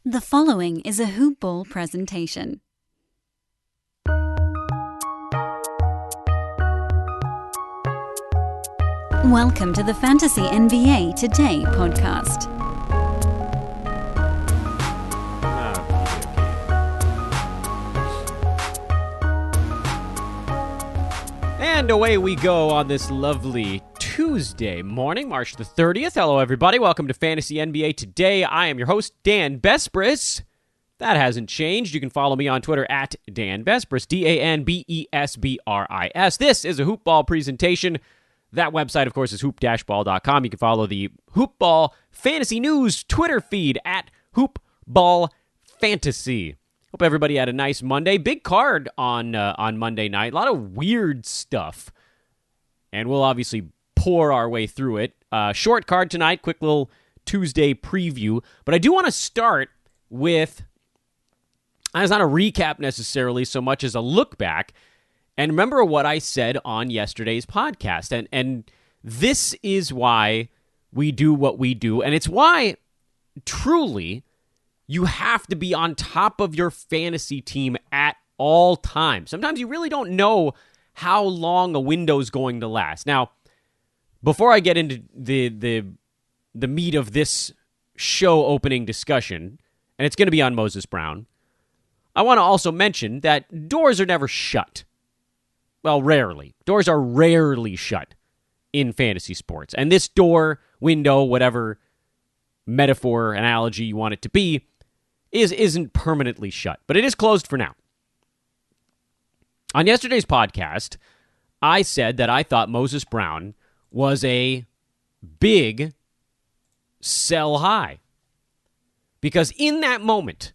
The following is a Hoop Ball presentation. Welcome to the Fantasy NBA Today podcast. And away we go on this lovely Tuesday morning, March the 30th. Hello, everybody. Welcome to Fantasy NBA Today. I am your host, Dan Besbris. That hasn't changed. You can follow me on Twitter at Dan Besbris, DanBesbris. This is a Hoop Ball presentation. That website, of course, is hoop-ball.com. You can follow the Hoop Ball Fantasy News Twitter feed at Hoop Ball Fantasy. Hope everybody had a nice Monday. Big card on Monday night. A lot of weird stuff. And we'll obviously pour our way through it. Short card tonight. Quick little Tuesday preview. But I do want to start with, it's not a recap necessarily so much as a look back. And remember what I said on yesterday's podcast. And this is why we do what we do. And it's why, truly, you have to be on top of your fantasy team at all times. Sometimes you really don't know how long a window's going to last. Now, before I get into the meat of this show opening discussion, and it's going to be on Moses Brown, I want to also mention that doors are never shut. Well, rarely. Doors are rarely shut in fantasy sports. And this door, window, whatever metaphor, analogy you want it to be, isn't permanently shut, but it is closed for now. On yesterday's podcast, I said that I thought Moses Brown was a big sell high. Because in that moment,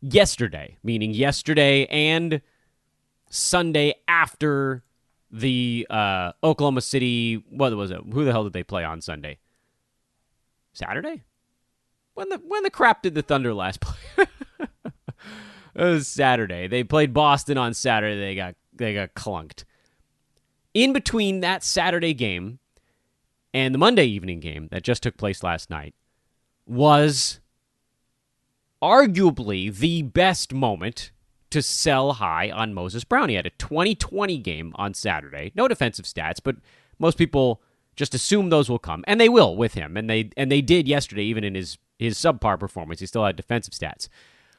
yesterday, meaning yesterday and Sunday after the Oklahoma City, what was it? Who the hell did they play on Sunday? Saturday? When the crap did the Thunder last play? It was Saturday. They played Boston on Saturday. They got clunked. In between that Saturday game and the Monday evening game that just took place last night was arguably the best moment to sell high on Moses Brown. He had a 20-20 game on Saturday. No defensive stats, but most people just assume those will come, and they will with him. And they did yesterday, even in his subpar performance. He still had defensive stats.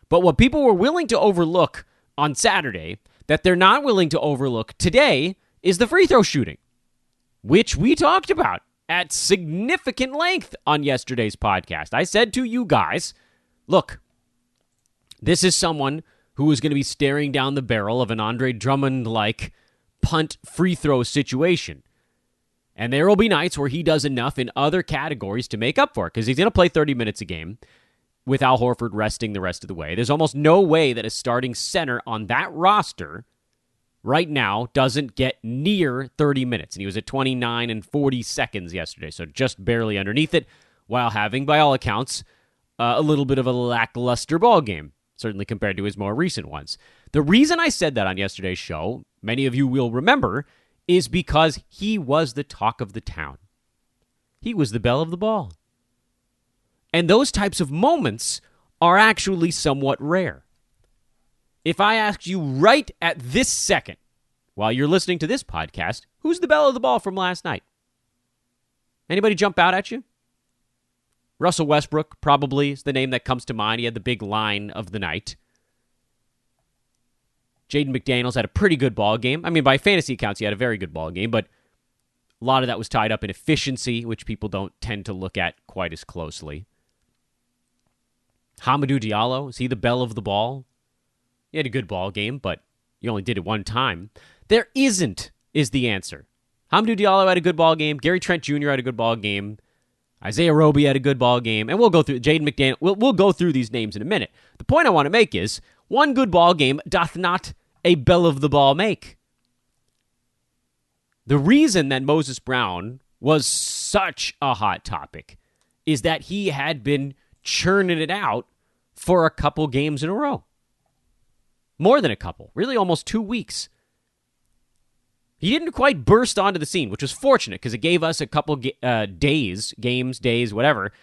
But what people were willing to overlook on Saturday that they're not willing to overlook today is the free throw shooting, which we talked about at significant length on yesterday's podcast. I said to you guys, look, this is someone who is going to be staring down the barrel of an Andre Drummond-like punt free throw situation. And there will be nights where he does enough in other categories to make up for it, because he's going to play 30 minutes a game with Al Horford resting the rest of the way. There's almost no way that a starting center on that roster right now doesn't get near 30 minutes. And he was at 29 and 40 seconds yesterday, so just barely underneath it, while having, by all accounts, a little bit of a lackluster ball game, certainly compared to his more recent ones. The reason I said that on yesterday's show, many of you will remember, is because he was the talk of the town. He was the belle of the ball. And those types of moments are actually somewhat rare. If I asked you right at this second, while you're listening to this podcast, who's the belle of the ball from last night? Anybody jump out at you? Russell Westbrook probably is the name that comes to mind. He had the big line of the night. Jaden Mcdaniels had a pretty good ball game. I mean, by fantasy accounts, he had a very good ball game, but a lot of that was tied up in efficiency, which people don't tend to look at quite as closely. Hamadou Diallo, is he the belle of the ball? He had a good ball game, but he only did it one time. There isn't, is the answer. Hamadou Diallo had a good ball game. Gary Trent Jr. had a good ball game. Isaiah Roby had a good ball game. And we'll go through Jaden McDaniels. We'll go through these names in a minute. The point I want to make is, one good ball game doth not a belle of the ball make. The reason that Moses Brown was such a hot topic is that he had been churning it out for a couple games in a row. More than a couple. Really almost 2 weeks. He didn't quite burst onto the scene, which was fortunate because it gave us a couple days, whatever,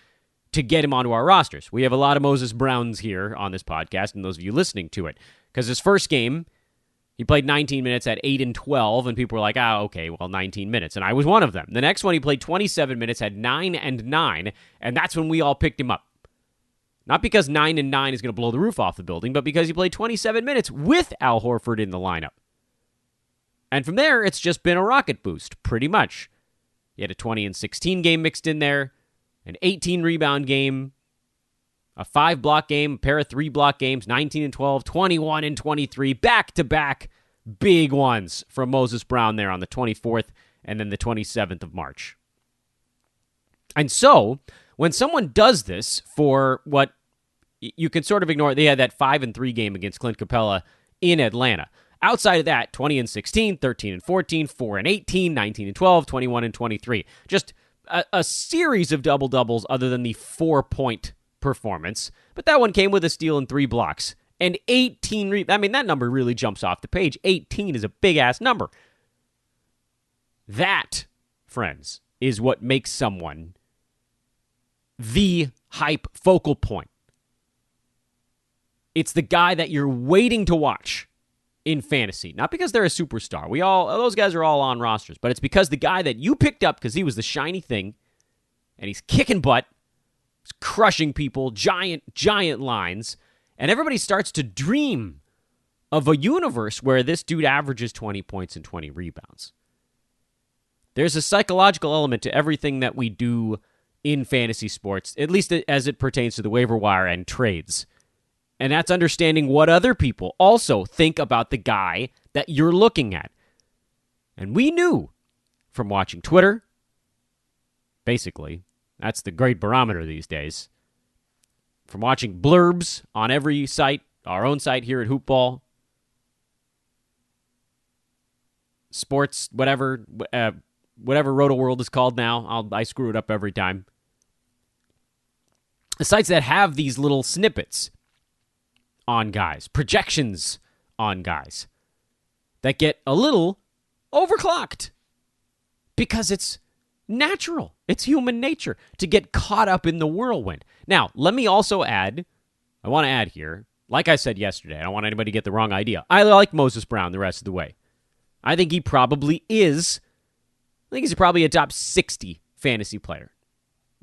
to get him onto our rosters. We have a lot of Moses Browns here on this podcast, and those of you listening to it. Because his first game, he played 19 minutes at 8 and 12, and people were like, okay, well, 19 minutes. And I was one of them. The next one, he played 27 minutes, had 9 and 9, and that's when we all picked him up. Not because 9 and 9 is going to blow the roof off the building, but because he played 27 minutes with Al Horford in the lineup. And from there, it's just been a rocket boost, pretty much. He had a 20 and 16 game mixed in there, an 18 rebound game, a 5-block game, a pair of 3-block games, 19 and 12, 21 and 23, back-to-back big ones from Moses Brown there on the 24th and then the 27th of March. And so, when someone does this for what you can sort of ignore, they had that 5 and 3 game against Clint Capella in Atlanta. Outside of that, 20 and 16, 13 and 14, 4 and 18, 19 and 12, 21 and 23. Just a series of double-doubles other than the 4-point performance. But that one came with a steal and 3 blocks. And 18, that number really jumps off the page. 18 is a big-ass number. That, friends, is what makes someone the hype focal point. It's the guy that you're waiting to watch in fantasy. Not because they're a superstar. Those guys are all on rosters. But it's because the guy that you picked up because he was the shiny thing, and he's kicking butt, he's crushing people, giant lines, and everybody starts to dream of a universe where this dude averages 20 points and 20 rebounds. There's a psychological element to everything that we do in fantasy sports, at least as it pertains to the waiver wire and trades. And that's understanding what other people also think about the guy that you're looking at. And we knew from watching Twitter, basically, that's the great barometer these days, from watching blurbs on every site, our own site here at Hoopball, sports, whatever Roto World is called now, I screw it up every time. The sites that have these little snippets on guys, projections on guys, that get a little overclocked because it's natural. It's human nature to get caught up in the whirlwind. Now, let me also add, I want to add here, like I said yesterday, I don't want anybody to get the wrong idea. I like Moses Brown the rest of the way. I think he's probably a top 60 fantasy player.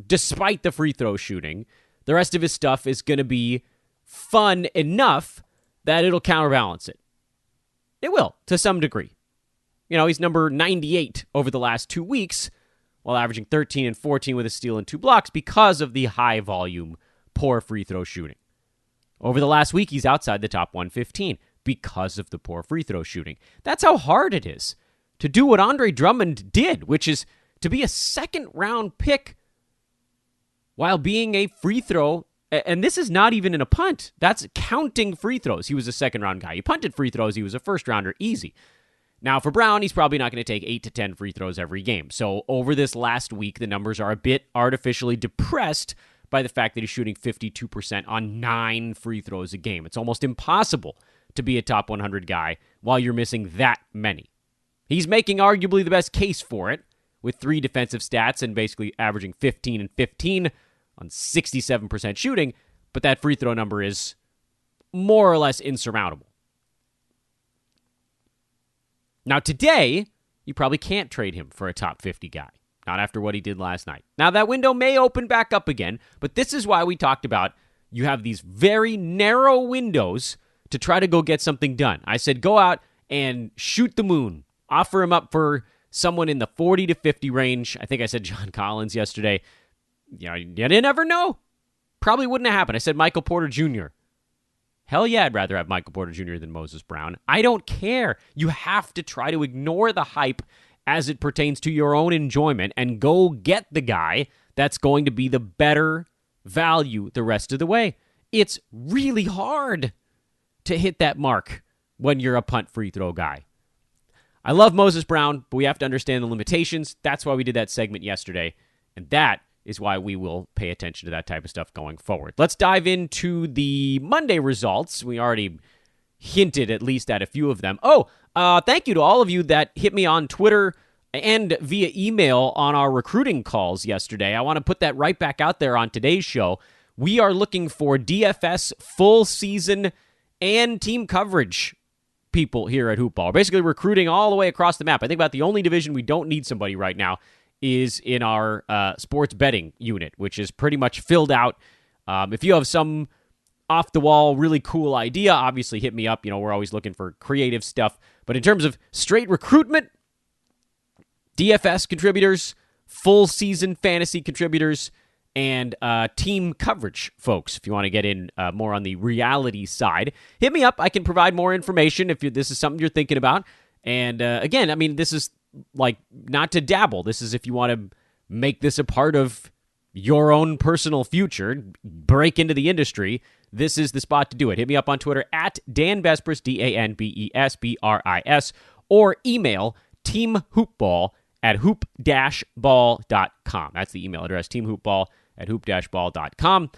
Despite the free throw shooting, the rest of his stuff is going to be fun enough that it'll counterbalance it. It will, to some degree. He's number 98 over the last 2 weeks, while averaging 13 and 14 with a steal and 2 blocks because of the high volume, poor free throw shooting. Over the last week, he's outside the top 115 because of the poor free throw shooting. That's how hard it is to do what Andre Drummond did, which is to be a second-round pick while being a free throw. And this is not even in a punt. That's counting free throws. He was a second-round guy. He punted free throws. He was a first-rounder, easy. Now, for Brown, he's probably not going to take 8 to 10 free throws every game. So over this last week, the numbers are a bit artificially depressed by the fact that he's shooting 52% on 9 free throws a game. It's almost impossible to be a top 100 guy while you're missing that many. He's making arguably the best case for it with 3 defensive stats and basically averaging 15 and 15 on 67% shooting, but that free throw number is more or less insurmountable. Now today, you probably can't trade him for a top 50 guy, not after what he did last night. Now that window may open back up again, but this is why we talked about you have these very narrow windows to try to go get something done. I said go out and shoot the moon, offer him up for someone in the 40 to 50 range. I think I said John Collins yesterday. You never know. Probably wouldn't have happened. I said Michael Porter Jr. Hell yeah, I'd rather have Michael Porter Jr. than Moses Brown. I don't care. You have to try to ignore the hype as it pertains to your own enjoyment and go get the guy that's going to be the better value the rest of the way. It's really hard to hit that mark when you're a punt free throw guy. I love Moses Brown, but we have to understand the limitations. That's why we did that segment yesterday, and that is why we will pay attention to that type of stuff going forward. Let's dive into the Monday results. We already hinted at least at a few of them. Thank you to all of you that hit me on Twitter and via email on our recruiting calls yesterday. I want to put that right back out there on today's show. We are looking for DFS full season and team coverage people here at Hoopball. Basically recruiting all the way across the map. I think about the only division we don't need somebody right now is in our sports betting unit, which is pretty much filled out. If you have some off-the-wall, really cool idea, obviously hit me up. We're always looking for creative stuff. But in terms of straight recruitment, DFS contributors, full season fantasy contributors, and team coverage folks, if you want to get in more on the reality side, hit me up. I can provide more information if this is something you're thinking about. And again, I mean, this is like not to dabble. This is if you want to make this a part of your own personal future, break into the industry, this is the spot to do it. Hit me up on Twitter at Dan Besbris, DanBesbris, or email teamhoopball@hoop-ball.com. That's the email address, teamhoopball@hoop-ball.com.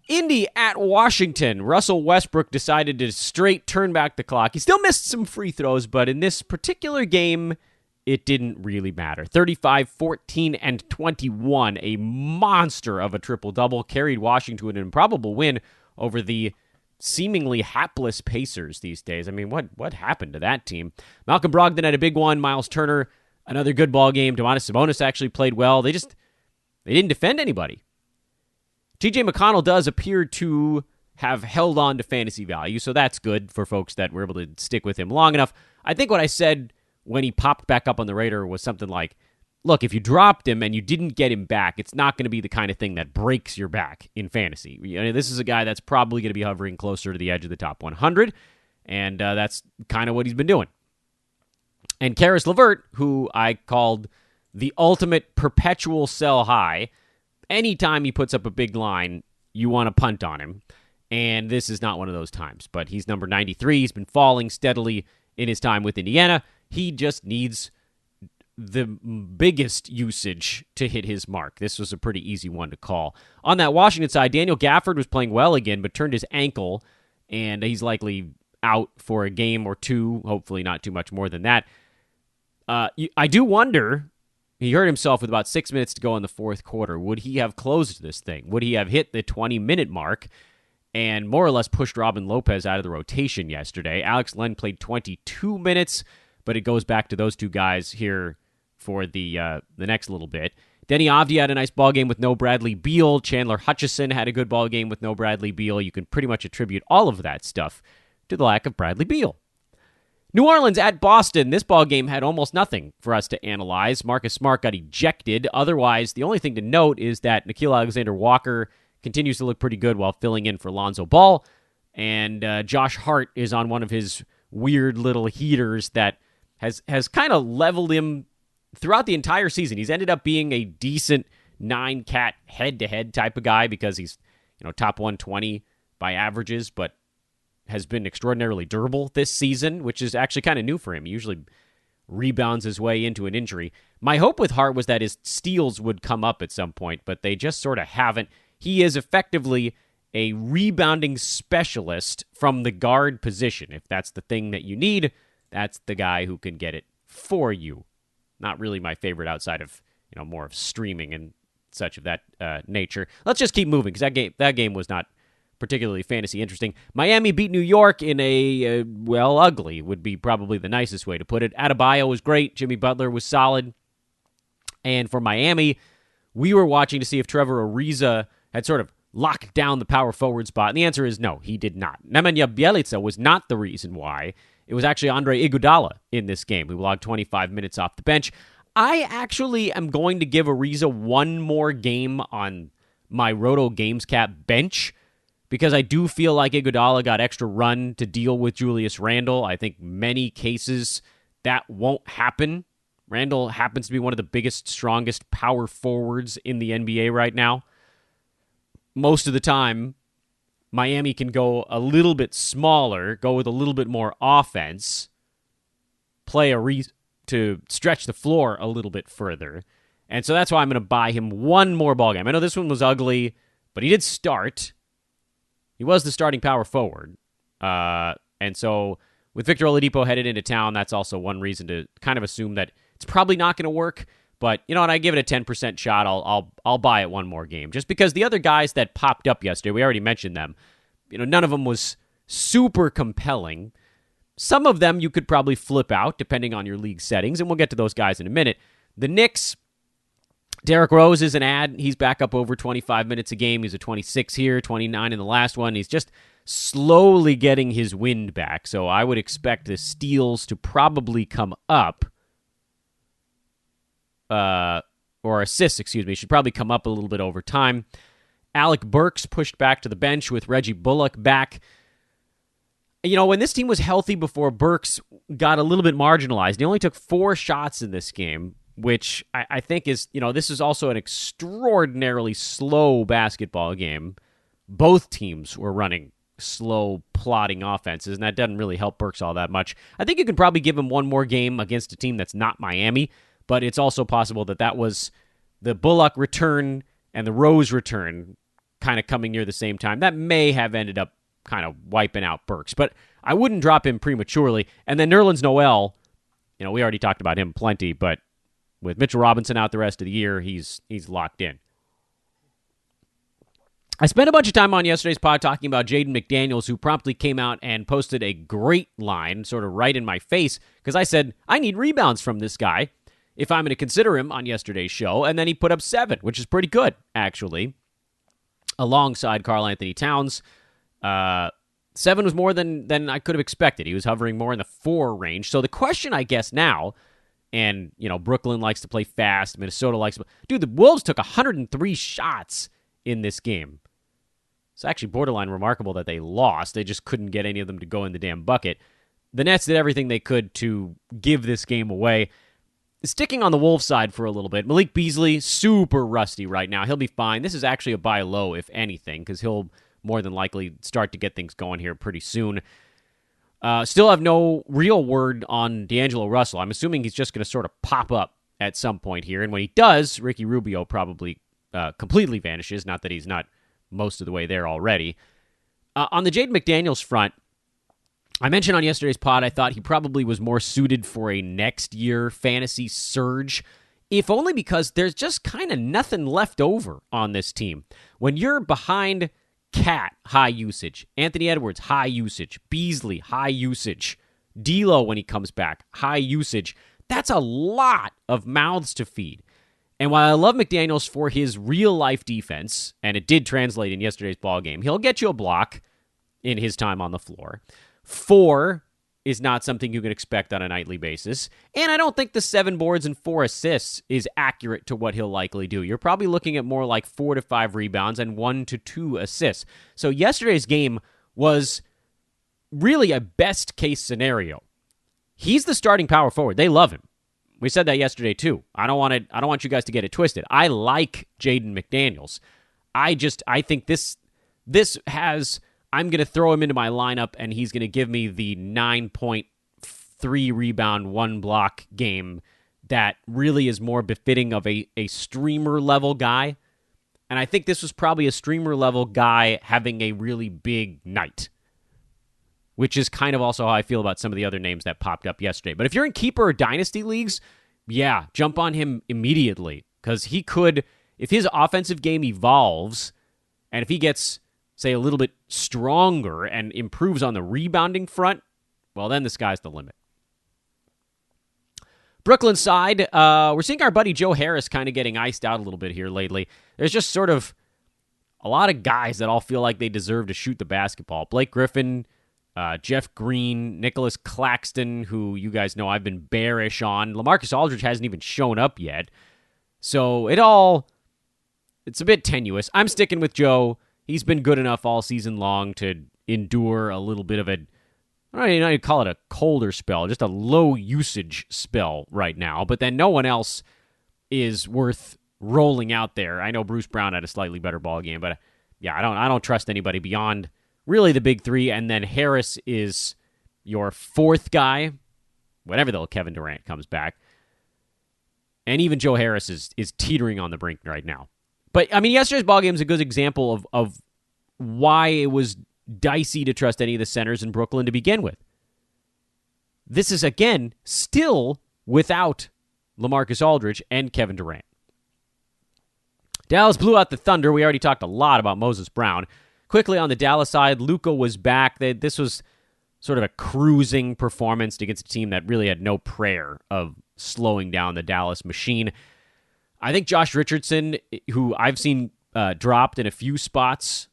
Indy at Washington. Russell Westbrook decided to straight turn back the clock. He still missed some free throws, but in this particular game, it didn't really matter. 35, 14, and 21. A monster of a triple-double carried Washington to an improbable win over the seemingly hapless Pacers these days. I mean, what happened to that team? Malcolm Brogdon had a big one. Miles Turner, another good ball game. Domantas Sabonis actually played well. They didn't defend anybody. TJ McConnell does appear to have held on to fantasy value, so that's good for folks that were able to stick with him long enough. I think what I said when he popped back up on the radar was something like, look, if you dropped him and you didn't get him back, it's not going to be the kind of thing that breaks your back in fantasy. This is a guy that's probably going to be hovering closer to the edge of the top 100, and that's kind of what he's been doing. And Karis LeVert, who I called the ultimate perpetual sell high, anytime he puts up a big line, you want to punt on him. And this is not one of those times. But he's number 93. He's been falling steadily in his time with Indiana. He just needs the biggest usage to hit his mark. This was a pretty easy one to call. On that Washington side, Daniel Gafford was playing well again, but turned his ankle, and he's likely out for a game or two, hopefully not too much more than that. I do wonder, he hurt himself with about 6 minutes to go in the fourth quarter. Would he have closed this thing? Would he have hit the 20-minute mark and more or less pushed Robin Lopez out of the rotation yesterday? Alex Len played 22 minutes, but it goes back to those two guys here for the next little bit. Denny Avdia had a nice ball game with no Bradley Beal. Chandler Hutchison had a good ball game with no Bradley Beal. You can pretty much attribute all of that stuff to the lack of Bradley Beal. New Orleans at Boston. This ball game had almost nothing for us to analyze. Marcus Smart got ejected. Otherwise, the only thing to note is that Nickeil Alexander-Walker continues to look pretty good while filling in for Lonzo Ball. And Josh Hart is on one of his weird little heaters that has kind of leveled him throughout the entire season. He's ended up being a decent 9-cat head-to-head type of guy because he's top 120 by averages, but has been extraordinarily durable this season, which is actually kind of new for him. He usually rebounds his way into an injury. My hope with Hart was that his steals would come up at some point, but they just sort of haven't. He is effectively a rebounding specialist from the guard position. If that's the thing that you need, that's the guy who can get it for you. Not really my favorite outside of, more of streaming and such of that nature. Let's just keep moving because that game was not particularly fantasy interesting. Miami beat New York in a, ugly would be probably the nicest way to put it. Adebayo was great. Jimmy Butler was solid. And for Miami, we were watching to see if Trevor Ariza had sort of locked down the power forward spot. And the answer is no, he did not. Nemanja Bjelica was not the reason why. It was actually Andre Iguodala in this game who logged 25 minutes off the bench. I actually am going to give Ariza one more game on my Roto Games Cap bench because I do feel like Iguodala got extra run to deal with Julius Randle. I think many cases that won't happen. Randle happens to be one of the biggest, strongest power forwards in the NBA right now. Most of the time, Miami can go a little bit smaller, go with a little bit more offense, play to stretch the floor a little bit further. And so that's why I'm going to buy him one more ball game. I know this one was ugly, but he did start. He was the starting power forward. And so with Victor Oladipo headed into town, that's also one reason to kind of assume that It's probably not going to work, but you know what? I give it a 10% shot. I'll buy it one more game just because the other guys that popped up yesterday, we already mentioned them. You know, none of them was super compelling. Some of them you could probably flip out depending on your league settings, and we'll get to those guys in a minute. The Knicks, Derrick Rose is an ad. He's back up over 25 minutes a game. He's a 26 here, 29 in the last one. He's just slowly getting his wind back, so I would expect the steals to probably come up. Or assists, should probably come up a little bit over time. Alec Burks pushed back to the bench with Reggie Bullock back. You know, when this team was healthy before Burks got a little bit marginalized, he only took 4 shots in this game, which I think is, you know, this is also an extraordinarily slow basketball game. Both teams were running slow, plodding offenses, and that doesn't really help Burks all that much. I think you can probably give him one more game against a team that's not Miami, but it's also possible that was the Bullock return and the Rose return kind of coming near the same time. That may have ended up kind of wiping out Burks, but I wouldn't drop him prematurely. And then Nerlens Noel, you know, we already talked about him plenty, but with Mitchell Robinson out the rest of the year, he's locked in. I spent a bunch of time on yesterday's pod talking about Jaden McDaniels, who promptly came out and posted a great line, sort of right in my face, because I said, I need rebounds from this guy if I'm going to consider him on yesterday's show. And then he put up 7, which is pretty good, actually, alongside Karl Anthony Towns. 7 was more than I could have expected. He was hovering more in the 4 range. So the question, I guess, now, and, you know, Brooklyn likes to play fast. Minnesota likes to... Dude, the Wolves took 103 shots in this game. It's actually borderline remarkable that they lost. They just couldn't get any of them to go in the damn bucket. The Nets did everything they could to give this game away. Sticking on the Wolves side for a little bit, Malik Beasley, super rusty right now. He'll be fine. This is actually a buy low, if anything, because he'll more than likely start to get things going here pretty soon. Still have no real word on D'Angelo Russell. I'm assuming he's just going to sort of pop up at some point here, and when he does, Ricky Rubio probably completely vanishes, not that he's not most of the way there already. On the Jaden McDaniels front, I mentioned on yesterday's pod I thought he probably was more suited for a next year fantasy surge, if only because there's just kind of nothing left over on this team. When you're behind Cat, high usage, Anthony Edwards, high usage, Beasley, high usage, D'Lo when he comes back, high usage, that's a lot of mouths to feed. And while I love McDaniels for his real-life defense, and it did translate in yesterday's ballgame, he'll get you a block in his time on the floor. 4 is not something you can expect on a nightly basis. And I don't think the 7 boards and 4 assists is accurate to what he'll likely do. You're probably looking at more like 4 to 5 rebounds and 1 to 2 assists. So yesterday's game was really a best-case scenario. He's the starting power forward. They love him. We said that yesterday too. I don't want you guys to get it twisted. I like Jaden McDaniels. I think this has... I'm going to throw him into my lineup, and he's going to give me the 9.3 rebound, 1 block game that really is more befitting of a streamer-level guy. And I think this was probably a streamer-level guy having a really big night, which is kind of also how I feel about some of the other names that popped up yesterday. But if you're in Keeper or Dynasty leagues, yeah, jump on him immediately, because he could, if his offensive game evolves, and if he gets... say, a little bit stronger and improves on the rebounding front, well, then the sky's the limit. Brooklyn side, we're seeing our buddy Joe Harris kind of getting iced out a little bit here lately. There's just sort of a lot of guys that all feel like they deserve to shoot the basketball. Blake Griffin, Jeff Green, Nicholas Claxton, who you guys know I've been bearish on. LaMarcus Aldridge hasn't even shown up yet. So it's a bit tenuous. I'm sticking with Joe. He's been good enough all season long to endure a little bit of I don't even know how to call it a colder spell, just a low usage spell right now. But then no one else is worth rolling out there. I know Bruce Brown had a slightly better ball game, but yeah, I don't trust anybody beyond really the big 3. And then Harris is your 4th guy, whenever the hell Kevin Durant comes back. And even Joe Harris is teetering on the brink right now. But, I mean, yesterday's ballgame is a good example of why it was dicey to trust any of the centers in Brooklyn to begin with. This is, again, still without LaMarcus Aldridge, and Kevin Durant. Dallas blew out the Thunder. We already talked a lot about Moses Brown. Quickly on the Dallas side, Luka was back. This was sort of a cruising performance against a team that really had no prayer of slowing down the Dallas machine. I think Josh Richardson, who I've seen dropped in a few spots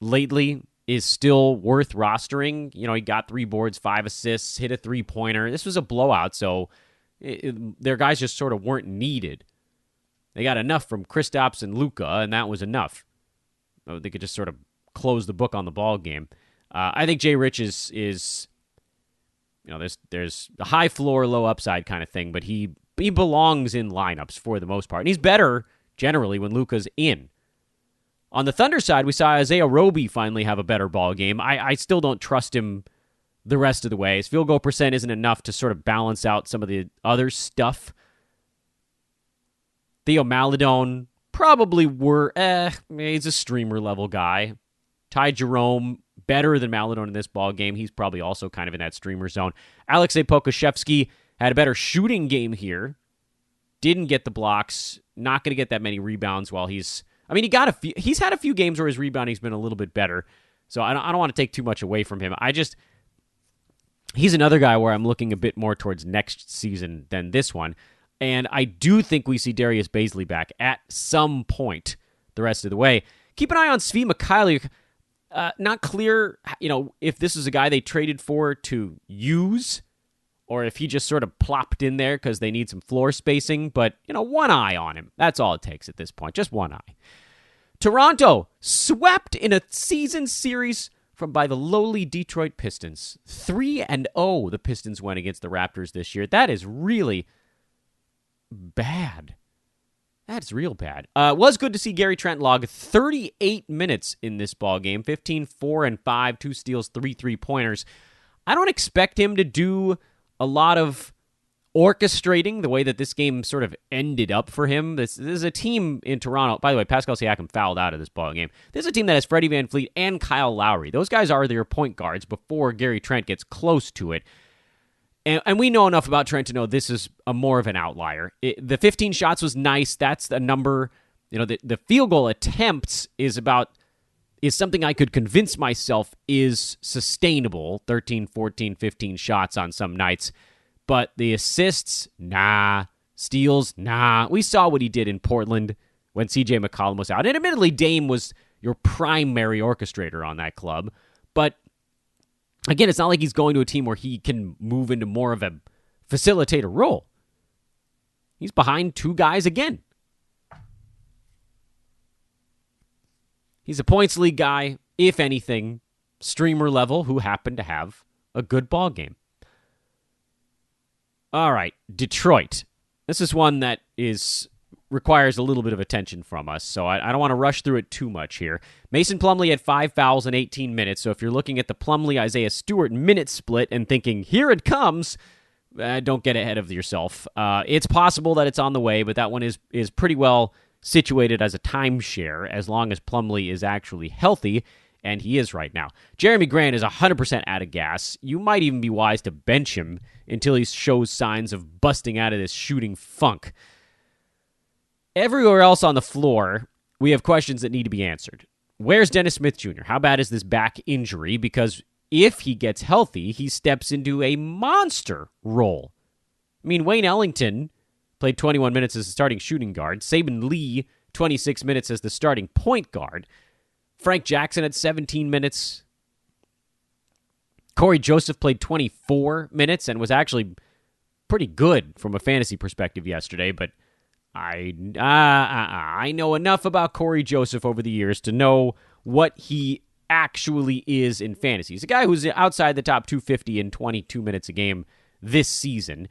lately, is still worth rostering. He got 3 boards, 5 assists, hit a 3-pointer. This was a blowout, so their guys just sort of weren't needed. They got enough from Kristaps and Luka, and that was enough. They could just sort of close the book on the ball game. I think Jay Rich is there's a high floor, low upside kind of thing, but he belongs in lineups for the most part. And he's better generally when Luka's in. On the Thunder side, we saw Isaiah Roby finally have a better ball game. I still don't trust him the rest of the way. His field goal percent isn't enough to sort of balance out some of the other stuff. Theo Maledon probably he's a streamer level guy. Ty Jerome, better than Maledon in this ball game. He's probably also kind of in that streamer zone. Alexei Pokusevski had a better shooting game here. Didn't get the blocks. Not going to get that many rebounds while he's had a few games where his rebounding's been a little bit better. So I don't want to take too much away from him. He's another guy where I'm looking a bit more towards next season than this one. And I do think we see Darius Bazley back at some point the rest of the way. Keep an eye on Svi Mikhailiuk. Not clear, if this is a guy they traded for to use or if he just sort of plopped in there because they need some floor spacing. But, one eye on him. That's all it takes at this point. Just one eye. Toronto swept in a season series by the lowly Detroit Pistons. 3-0 the Pistons went against the Raptors this year. That is really bad. That's real bad. Was good to see Gary Trent log 38 minutes in this ball game. 15, 4, and 5, 2 steals, 3 3-pointers. I don't expect him to do a lot of orchestrating the way that this game sort of ended up for him. This is a team in Toronto. By the way, Pascal Siakam fouled out of this ball game. This is a team that has Freddie VanVleet and Kyle Lowry. Those guys are their point guards before Gary Trent gets close to it. And we know enough about Trent to know this is more of an outlier. The 15 shots was nice. That's the number. The field goal attempts is something I could convince myself is sustainable. 13, 14, 15 shots on some nights. But the assists, nah. Steals, nah. We saw what he did in Portland when C.J. McCollum was out. And admittedly, Dame was your primary orchestrator on that club. But again, it's not like he's going to a team where he can move into more of a facilitator role. He's behind 2 guys again. He's a points league guy, if anything, streamer level, who happened to have a good ball game. All right, Detroit. This is one that requires a little bit of attention from us, so I don't want to rush through it too much here. Mason Plumlee had 5 fouls in 18 minutes, so if you're looking at the Plumlee-Isaiah Stewart minute split and thinking, here it comes, don't get ahead of yourself. It's possible that it's on the way, but that one is pretty well situated as a timeshare as long as Plumlee is actually healthy, and he is right now. Jeremy Grant is 100% out of gas. You might even be wise to bench him until he shows signs of busting out of this shooting funk. Everywhere else on the floor, we have questions that need to be answered. Where's Dennis Smith Jr.? How bad is this back injury? Because if he gets healthy, he steps into a monster role. I mean, Wayne Ellington played 21 minutes as the starting shooting guard. Saban Lee, 26 minutes as the starting point guard. Frank Jackson had 17 minutes. Corey Joseph played 24 minutes and was actually pretty good from a fantasy perspective yesterday, but I know enough about Corey Joseph over the years to know what he actually is in fantasy. He's a guy who's outside the top 250 in 22 minutes a game this season.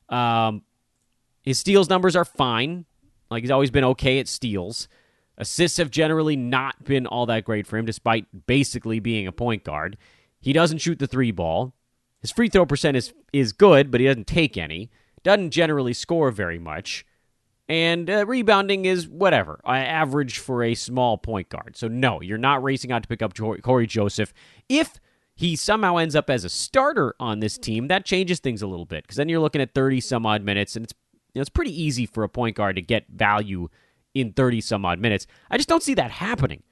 His steals numbers are fine. Like, he's always been okay at steals. Assists have generally not been all that great for him, despite basically being a point guard. He doesn't shoot the 3 ball. His free throw percent is good, but he doesn't take any. Doesn't generally score very much. And rebounding is whatever, average for a small point guard. So no, you're not racing out to pick up Corey Joseph. If he somehow ends up as a starter on this team, that changes things a little bit, because then you're looking at 30-some-odd minutes, and it's it's pretty easy for a point guard to get value in 30-some-odd minutes. I just don't see that happening.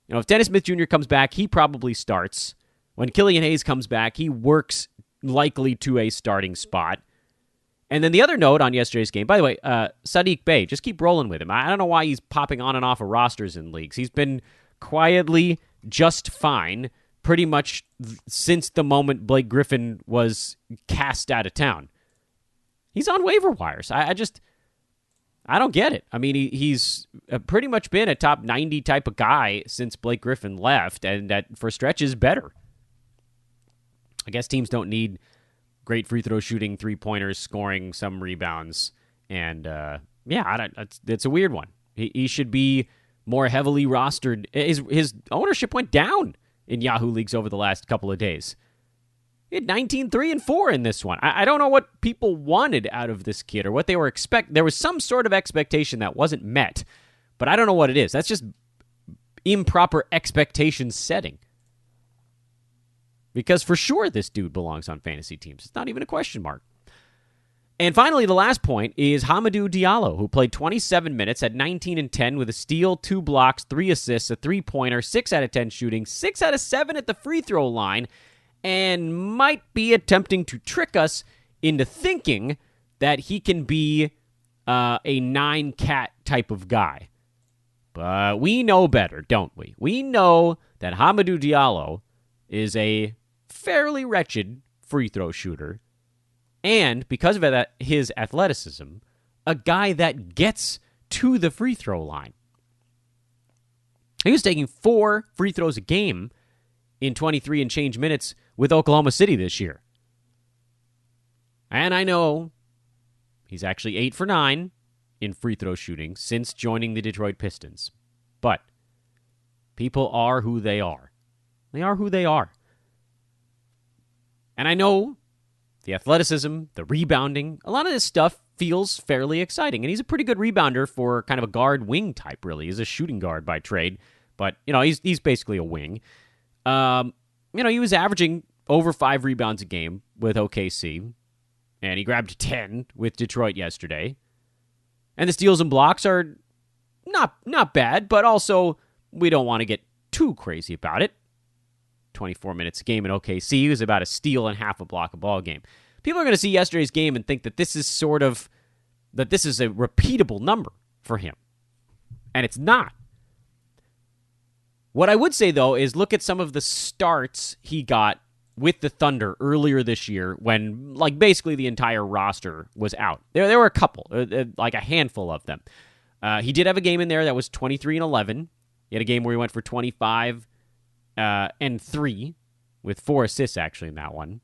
If Dennis Smith Jr. comes back, he probably starts. When Killian Hayes comes back, he works likely to a starting spot. And then the other note on yesterday's game, by the way, Saddiq Bey, just keep rolling with him. I don't know why he's popping on and off of rosters in leagues. He's been quietly just fine pretty much since the moment Blake Griffin was cast out of town. He's on waiver wires. I don't get it. I mean, he's pretty much been a top 90 type of guy since Blake Griffin left, and that for stretches better. I guess teams don't need great free throw shooting, three-pointers, scoring, some rebounds, and it's a weird one. He should be more heavily rostered. His ownership went down in Yahoo leagues over the last couple of days. He had 19, 3, and 4 in this one. I don't know what people wanted out of this kid or what they were expecting. There was some sort of expectation that wasn't met, but I don't know what it is. That's just improper expectation setting. Because for sure this dude belongs on fantasy teams. It's not even a question mark. And finally, the last point is Hamadou Diallo, who played 27 minutes, had 19 and 10 with a steal, 2 blocks, 3 assists, a three-pointer, 6 out of 10 shooting, 6 out of 7 at the free throw line, and might be attempting to trick us into thinking that he can be a 9-cat type of guy. But we know better, don't we? We know that Hamadou Diallo is a fairly wretched free throw shooter, and because of that, his athleticism, a guy that gets to the free throw line. He was taking 4 free throws a game in 23 and change minutes with Oklahoma City this year. And I know he's actually 8 for 9 in free throw shooting since joining the Detroit Pistons. But people are who they are. They are who they are. And I know the athleticism, the rebounding, a lot of this stuff feels fairly exciting. And he's a pretty good rebounder for kind of a guard wing type, really. He's a shooting guard by trade. But, he's basically a wing. He was averaging over 5 rebounds a game with OKC. And he grabbed 10 with Detroit yesterday. And the steals and blocks are not bad, but also we don't want to get too crazy about it. 24 minutes a game in OKC was about a steal and half a block a ball game. People are going to see yesterday's game and think that this is a repeatable number for him. And it's not. What I would say, though, is look at some of the starts he got with the Thunder earlier this year when, basically the entire roster was out. There were a couple, like a handful of them. He did have a game in there that was 23 and 11. He had a game where he went for 25 and 3 with 4 assists, actually, in that one.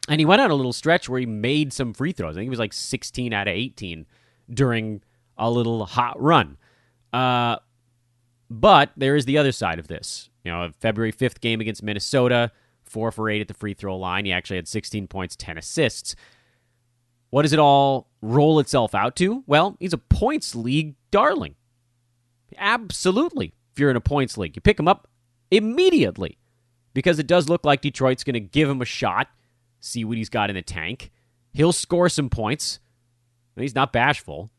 And he went on a little stretch where he made some free throws. I think he was 16 out of 18 during a little hot run. But there is the other side of this. February 5th game against Minnesota, 4 for 8 at the free throw line. He actually had 16 points, 10 assists. What does it all roll itself out to? Well, he's a points league darling. Absolutely. If you're in a points league, you pick him up immediately because it does look like Detroit's going to give him a shot, see what he's got in the tank. He'll score some points. He's not bashful.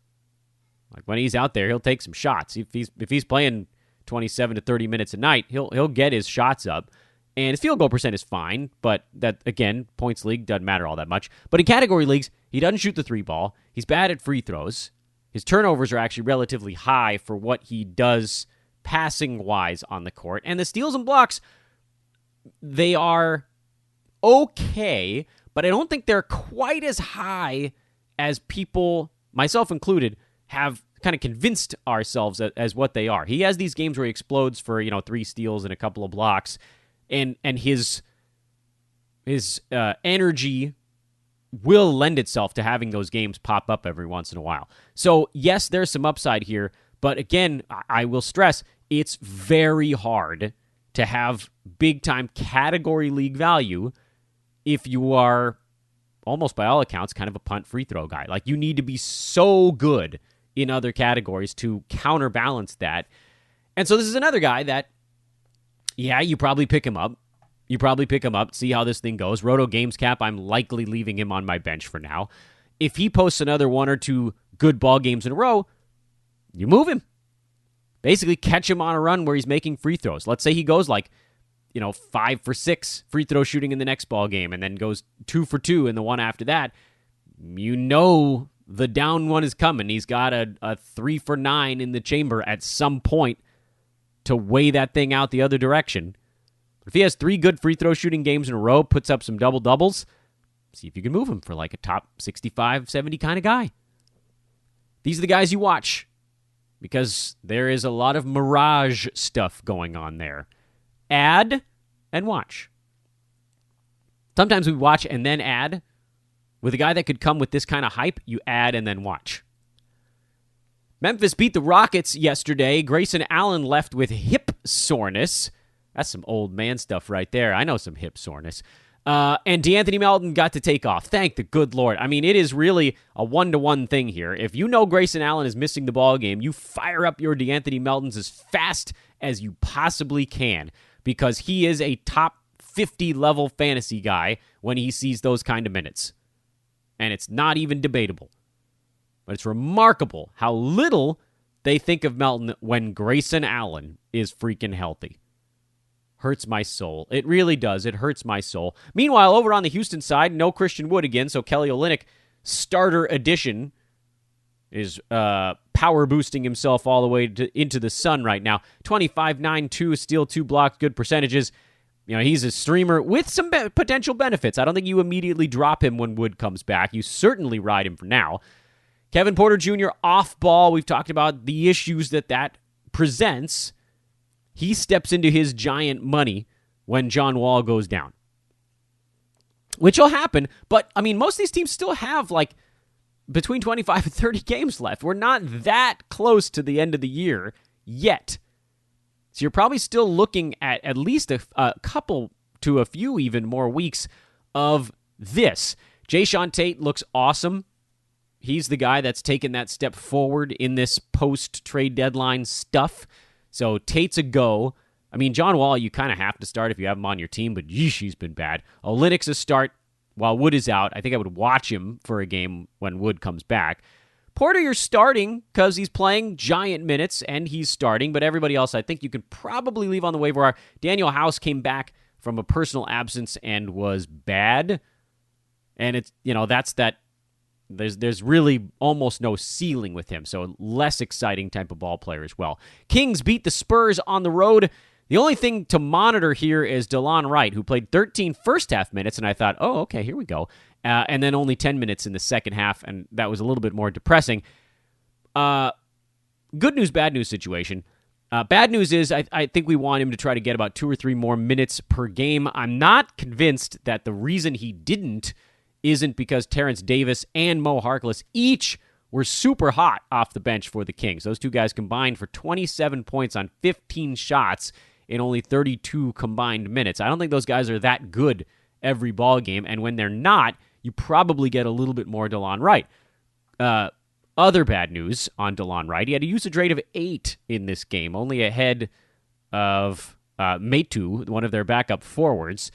When he's out there, he'll take some shots. If he's playing 27 to 30 minutes a night, he'll get his shots up. And his field goal percent is fine, but that, again, points league doesn't matter all that much. But in category leagues, he doesn't shoot the 3-ball. He's bad at free throws. His turnovers are actually relatively high for what he does passing-wise on the court. And the steals and blocks, they are okay, but I don't think they're quite as high as people, myself included, have kind of convinced ourselves as what they are. He has these games where he explodes for 3 steals and a couple of blocks, and his energy will lend itself to having those games pop up every once in a while. So yes, there's some upside here, but again, I will stress it's very hard to have big-time category league value if you are almost by all accounts kind of a punt free throw guy. You need to be so good in other categories to counterbalance that. And so this is another guy that, you probably pick him up. See how this thing goes. Roto Games Cap, I'm likely leaving him on my bench for now. if he posts another one or two good ball games in a row, you move him. Basically catch him on a run where he's making free throws. Let's say he goes 5 for 6 free throw shooting in the next ball game and then goes 2 for 2 in the one after that. The down one is coming. He's got a 3 for 9 in the chamber at some point to weigh that thing out the other direction. But if he has 3 good free throw shooting games in a row, puts up some double-doubles, see if you can move him for a top 65, 70 kind of guy. These are the guys you watch because there is a lot of mirage stuff going on there. Add and watch. Sometimes we watch and then add. With a guy that could come with this kind of hype, you add and then watch. Memphis beat the Rockets yesterday. Grayson Allen left with hip soreness. That's some old man stuff right there. I know some hip soreness. And DeAnthony Melton got to take off. Thank the good Lord. I mean, it is really a one-to-one thing here. If you know Grayson Allen is missing the ball game, you fire up your DeAnthony Meltons as fast as you possibly can because he is a top 50 level fantasy guy when he sees those kind of minutes. And it's not even debatable. But it's remarkable how little they think of Melton when Grayson Allen is freaking healthy. Hurts my soul. It really does. It hurts my soul. Meanwhile, over on the Houston side, no Christian Wood again, so Kelly Olynyk, starter edition, is power boosting himself all the way into the sun right now. 25, 9, 2, steal, 2 blocks, good percentages. He's a streamer with some potential benefits. I don't think you immediately drop him when Wood comes back. You certainly ride him for now. Kevin Porter Jr. off ball. We've talked about the issues that presents. He steps into his giant money when John Wall goes down, which will happen. But, most of these teams still have, between 25 and 30 games left. We're not that close to the end of the year yet. So you're probably still looking at least a couple to a few even more weeks of this. Jayshawn Tate looks awesome. He's the guy that's taken that step forward in this post-trade deadline stuff. So Tate's a go. John Wall, you kind of have to start if you have him on your team, but yeesh, he's been bad. Olynyk's a start while Wood is out. I think I would watch him for a game when Wood comes back. Porter, you're starting because he's playing giant minutes, and he's starting, but everybody else I think you could probably leave on the waiver wire. Daniel House came back from a personal absence and was bad, and it's, that's that. There's really almost no ceiling with him, so less exciting type of ball player as well. Kings beat the Spurs on the road. The only thing to monitor here is Delon Wright, who played 13 first-half minutes, and I thought, oh, okay, here we go. And then only 10 minutes in the second half, and that was a little bit more depressing. Good news, bad news situation. Bad news is I think we want him to try to get about 2 or 3 more minutes per game. I'm not convinced that the reason he didn't isn't because Terrence Davis and Mo Harkless each were super hot off the bench for the Kings. Those two guys combined for 27 points on 15 shots in only 32 combined minutes. I don't think those guys are that good every ball game, and when they're not, you probably get a little bit more Delon Wright. Other bad news on Delon Wright, he had a usage rate of 8 in this game, only ahead of Metu, one of their backup forwards.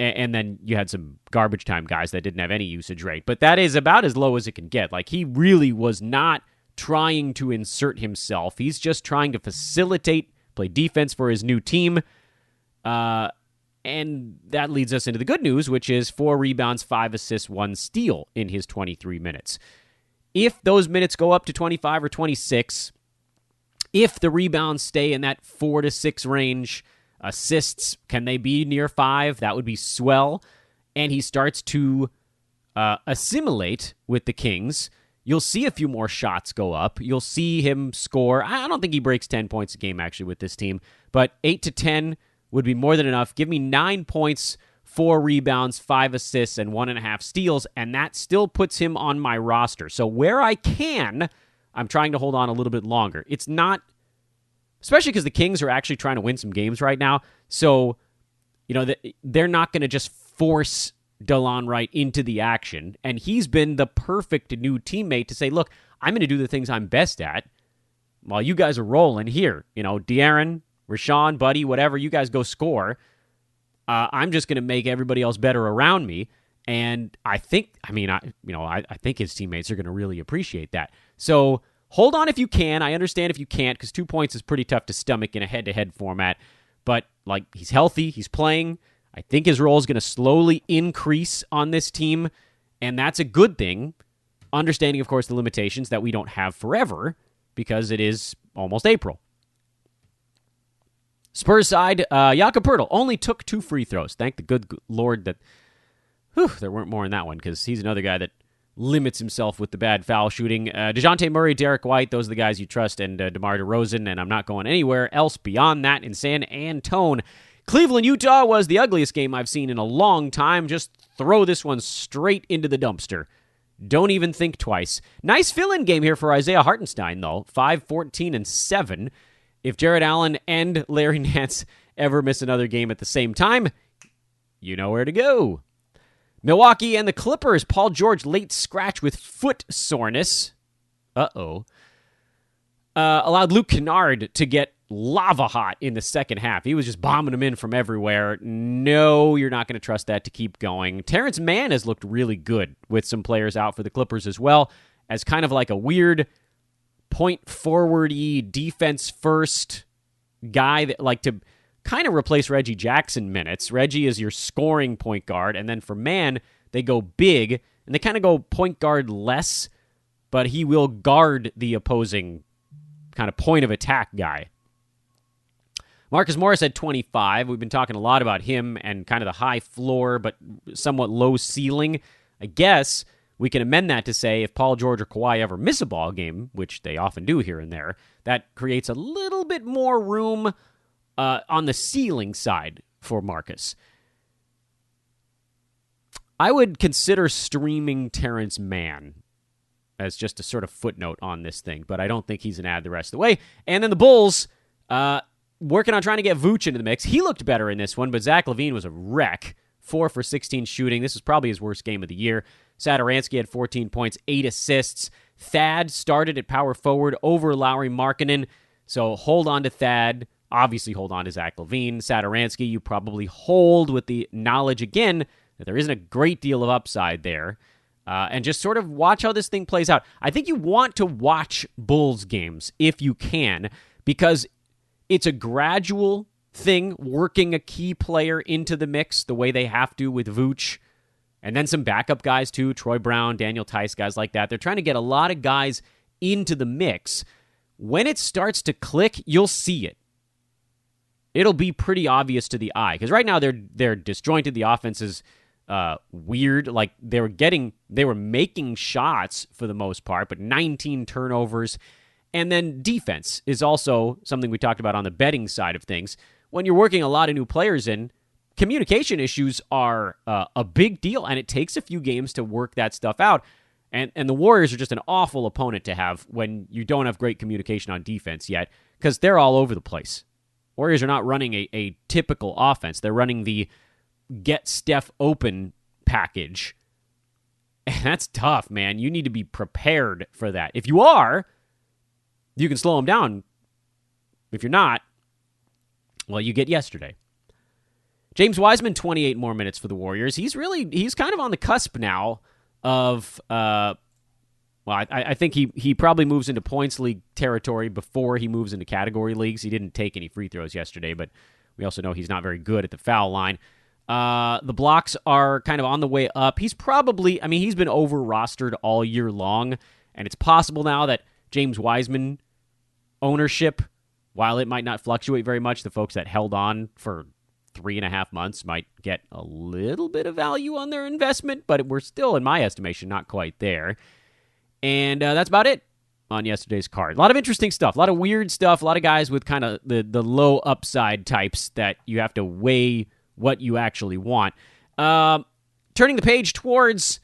And then you had some garbage time guys that didn't have any usage rate. But that is about as low as it can get. He really was not trying to insert himself. He's just trying to facilitate, play defense for his new team. And that leads us into the good news, which is 4 rebounds, 5 assists, 1 steal in his 23 minutes. If those minutes go up to 25 or 26, if the rebounds stay in that 4 to 6 range, assists, can they be near 5? That would be swell. And he starts to assimilate with the Kings. You'll see a few more shots go up. You'll see him score. I don't think he breaks 10 points a game, actually, with this team. But 8 to 10 would be more than enough. Give me 9 points, 4 rebounds, 5 assists, and 1.5 steals, and that still puts him on my roster. So where I can, I'm trying to hold on a little bit longer. It's not, especially because the Kings are actually trying to win some games right now. So, they're not going to just force Delon Wright into the action. And he's been the perfect new teammate to say, look, I'm going to do the things I'm best at while you guys are rolling here. De'Aaron, Rashawn, Buddy, whatever, you guys go score. I'm just going to make everybody else better around me. And I think his teammates are going to really appreciate that. So hold on if you can. I understand if you can't, because 2 points is pretty tough to stomach in a head-to-head format. But he's healthy, he's playing. I think his role is going to slowly increase on this team, and that's a good thing. Understanding, of course, the limitations that we don't have forever because it is almost April. Spurs side, Jakob Poeltl only took 2 free throws. Thank the good Lord that there weren't more in that one, because he's another guy that limits himself with the bad foul shooting. DeJounte Murray, Derrick White, those are the guys you trust, and DeMar DeRozan, and I'm not going anywhere else beyond that in San Antone. Cleveland, Utah was the ugliest game I've seen in a long time. Just throw this one straight into the dumpster. Don't even think twice. Nice fill-in game here for Isaiah Hartenstein, though. 5, 14, and 7. If Jared Allen and Larry Nance ever miss another game at the same time, you know where to go. Milwaukee and the Clippers. Paul George late scratch with foot soreness. Allowed Luke Kennard to get lava hot in the second half. He was just bombing them in from everywhere. No, you're not going to trust that to keep going. Terrence Mann has looked really good with some players out for the Clippers as well, as kind of like a weird point forward-y, defense first guy that to kind of replace Reggie Jackson minutes. Reggie is your scoring point guard, and then for Mann, they go big, and they kind of go point guard less, but he will guard the opposing kind of point of attack guy. Marcus Morris had 25. We've been talking a lot about him and kind of the high floor, but somewhat low ceiling. I guess we can amend that to say if Paul George or Kawhi ever miss a ball game, which they often do here and there, that creates a little bit more room on the ceiling side for Marcus. I would consider streaming Terrence Mann as just a sort of footnote on this thing, but I don't think he's an ad the rest of the way. And then the Bulls, working on trying to get Vooch into the mix. He looked better in this one, but Zach LaVine was a wreck. 4 for 16 shooting. This was probably his worst game of the year. Satoransky had 14 points, 8 assists. Thad started at power forward over Lauri Markkanen, so hold on to Thad. Obviously hold on to Zach LaVine. Satoransky, you probably hold with the knowledge, again, that there isn't a great deal of upside there. And just sort of watch how this thing plays out. I think you want to watch Bulls games if you can, because it's a gradual thing, working a key player into the mix the way they have to with Vooch. And then some backup guys too, Troy Brown, Daniel Tice, guys like that. They're trying to get a lot of guys into the mix. When it starts to click, you'll see it. It'll be pretty obvious to the eye. Because right now they're disjointed. The offense is weird. Like they were making shots for the most part, but 19 turnovers. And then defense is also something we talked about on the betting side of things. When you're working a lot of new players in, communication issues are a big deal, and it takes a few games to work that stuff out. And the Warriors are just an awful opponent to have when you don't have great communication on defense yet, because they're all over the place. Warriors are not running a typical offense. They're running the get Steph open package. And that's tough, man. You need to be prepared for that. If you are, you can slow them down. If you're not, well, you get yesterday. James Wiseman, 28 more minutes for the Warriors. He's kind of on the cusp now of, I think he probably moves into points league territory before he moves into category leagues. He didn't take any free throws yesterday, but we also know he's not very good at the foul line. The blocks are kind of on the way up. He's been over-rostered all year long, and it's possible now that James Wiseman ownership, while it might not fluctuate very much, the folks that held on for 3.5 months might get a little bit of value on their investment, but we're still, in my estimation, not quite there. And that's about it on yesterday's card. A lot of interesting stuff, a lot of weird stuff, a lot of guys with kind of the low upside types that you have to weigh what you actually want. Turning the page towards,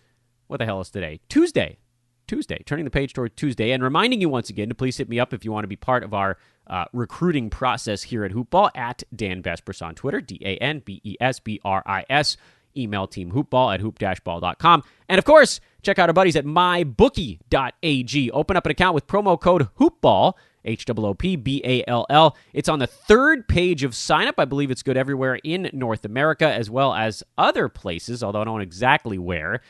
what the hell is today? Tuesday. Turning the page toward Tuesday, and reminding you once again to please hit me up if you want to be part of our recruiting process here at Hoopball, at Dan Vespers on Twitter, DanBesbris. Email teamhoopball@hoop-ball.com. And of course, check out our buddies at mybookie.ag. Open up an account with promo code HOOPBALL, HOOPBALL. It's on the third page of sign up. I believe it's good everywhere in North America as well as other places, although I don't know exactly where.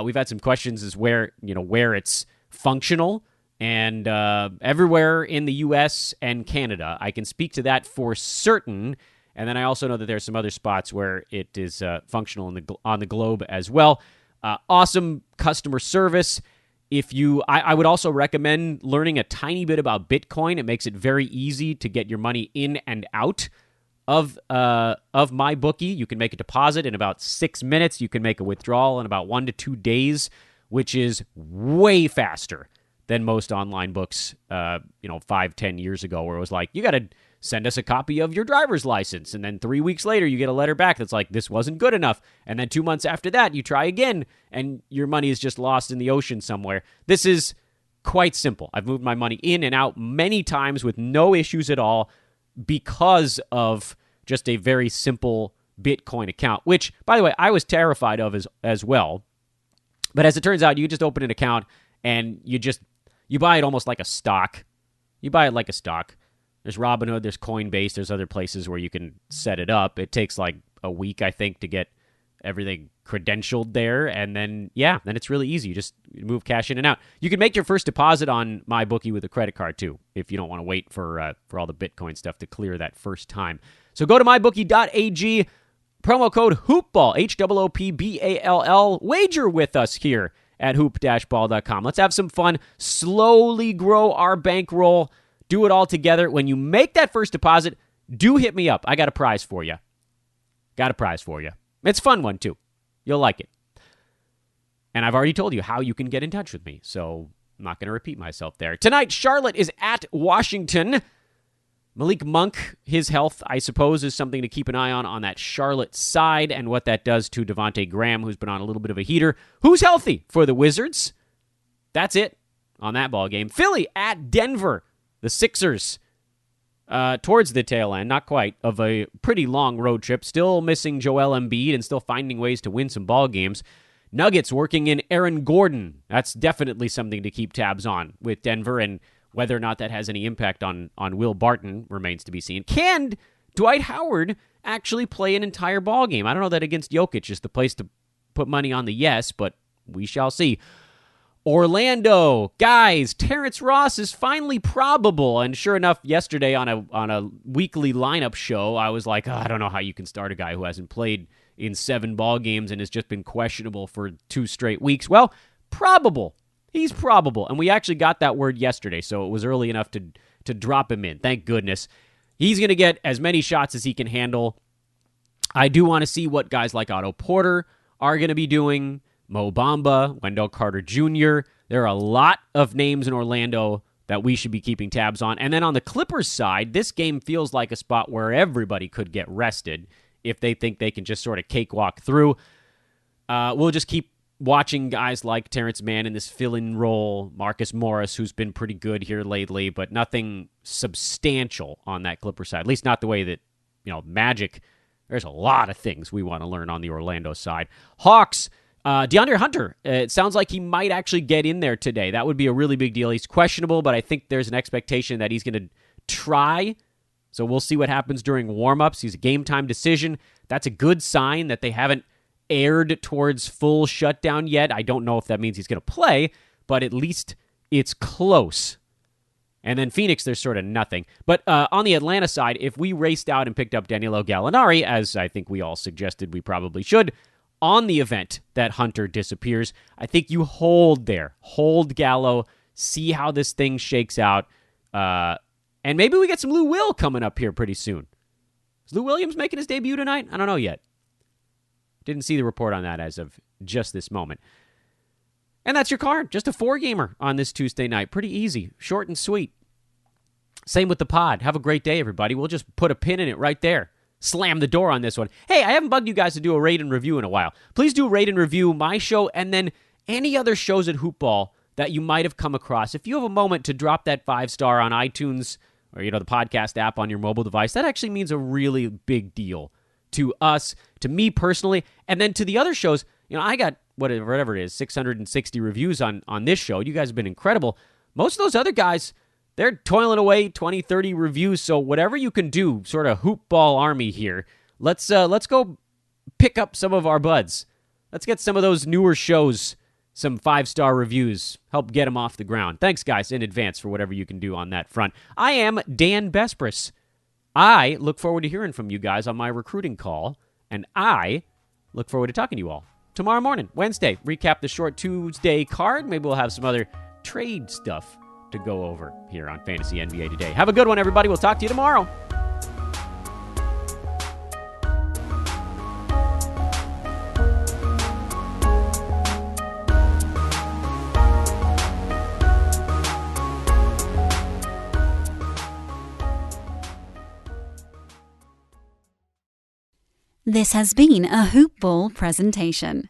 We've had some questions as where it's functional, and everywhere in the U.S. and Canada. I can speak to that for certain. And then I also know that there's some other spots where it is functional on the globe as well. Awesome customer service. I would also recommend learning a tiny bit about Bitcoin. It makes it very easy to get your money in and out of MyBookie. You can make a deposit in about 6 minutes. You can make a withdrawal in about 1 to 2 days, which is way faster than most online books, 5-10 years ago, where it was like, you got to send us a copy of your driver's license. And then 3 weeks later, you get a letter back that's like, this wasn't good enough. And then 2 months after that, you try again, and your money is just lost in the ocean somewhere. This is quite simple. I've moved my money in and out many times with no issues at all because of just a very simple Bitcoin account, which, by the way, I was terrified of as well. But as it turns out, you just open an account and you buy it almost like a stock. You buy it like a stock. There's Robinhood, there's Coinbase, there's other places where you can set it up. It takes like a week, I think, to get everything credentialed there. And then it's really easy. You just move cash in and out. You can make your first deposit on MyBookie with a credit card, too, if you don't want to wait for all the Bitcoin stuff to clear that first time. So go to mybookie.ag, promo code HOOPBALL, HOOPBALL. Wager with us here at hoop-ball.com. Let's have some fun, slowly grow our bankroll, do it all together. When you make that first deposit, do hit me up. I got a prize for you. It's a fun one, too. You'll like it. And I've already told you how you can get in touch with me, so I'm not going to repeat myself there. Tonight, Charlotte is at Washington. Malik Monk, his health, I suppose, is something to keep an eye on that Charlotte side and what that does to Devontae Graham, who's been on a little bit of a heater. Who's healthy for the Wizards? That's it on that ball game. Philly at Denver. The Sixers towards the tail end, not quite, of a pretty long road trip. Still missing Joel Embiid and still finding ways to win some ball games. Nuggets working in Aaron Gordon. That's definitely something to keep tabs on with Denver, and whether or not that has any impact on Will Barton remains to be seen. Can Dwight Howard actually play an entire ball game? I don't know that against Jokic is the place to put money on the yes, but we shall see. Orlando, guys, Terence Ross is finally probable, and sure enough, yesterday on a weekly lineup show, I was like, I don't know how you can start a guy who hasn't played in 7 ball games and has just been questionable for 2 straight weeks. Well, probable. He's probable, and we actually got that word yesterday, so it was early enough to drop him in. Thank goodness. He's going to get as many shots as he can handle. I do want to see what guys like Otto Porter are going to be doing. Mo Bamba, Wendell Carter Jr. There are a lot of names in Orlando that we should be keeping tabs on. And then on the Clippers side, this game feels like a spot where everybody could get rested if they think they can just sort of cakewalk through. We'll just keep watching guys like Terrence Mann in this fill-in role, Marcus Morris, who's been pretty good here lately, but nothing substantial on that Clipper side, at least not the way that, Magic. There's a lot of things we want to learn on the Orlando side. Hawks, DeAndre Hunter, it sounds like he might actually get in there today. That would be a really big deal. He's questionable, but I think there's an expectation that he's going to try. So we'll see what happens during warm-ups. He's a game-time decision. That's a good sign that they haven't aired towards full shutdown yet. I don't know if that means he's going to play, but at least it's close. And then Phoenix, there's sort of nothing. But on the Atlanta side, if we raced out and picked up Danilo Gallinari, as I think we all suggested we probably should, on the event that Hunter disappears, I think you hold there. Hold Gallo, see how this thing shakes out, and maybe we get some Lou Will coming up here pretty soon. Is Lou Williams making his debut tonight? I don't know yet. Didn't see the report on that as of just this moment. And that's your card. Just a 4-gamer on this Tuesday night. Pretty easy. Short and sweet. Same with the pod. Have a great day, everybody. We'll just put a pin in it right there. Slam the door on this one. Hey, I haven't bugged you guys to do a rate and review in a while. Please do rate and review my show and then any other shows at Hoopball that you might have come across. If you have a moment to drop that 5-star on iTunes or, the podcast app on your mobile device, that actually means a really big deal to us, to me personally, and then to the other shows. I got whatever it is, 660 reviews on this show. You guys have been incredible. Most of those other guys, they're toiling away 20, 30 reviews. So whatever you can do, sort of hoop ball army here, let's go pick up some of our buds. Let's get some of those newer shows some 5-star reviews. Help get them off the ground. Thanks, guys, in advance for whatever you can do on that front. I am Dan Bespris. I look forward to hearing from you guys on my recruiting call, and I look forward to talking to you all tomorrow morning, Wednesday. Recap the short Tuesday card. Maybe we'll have some other trade stuff to go over here on Fantasy NBA Today. Have a good one, everybody. We'll talk to you tomorrow. This has been a Hoop Ball presentation.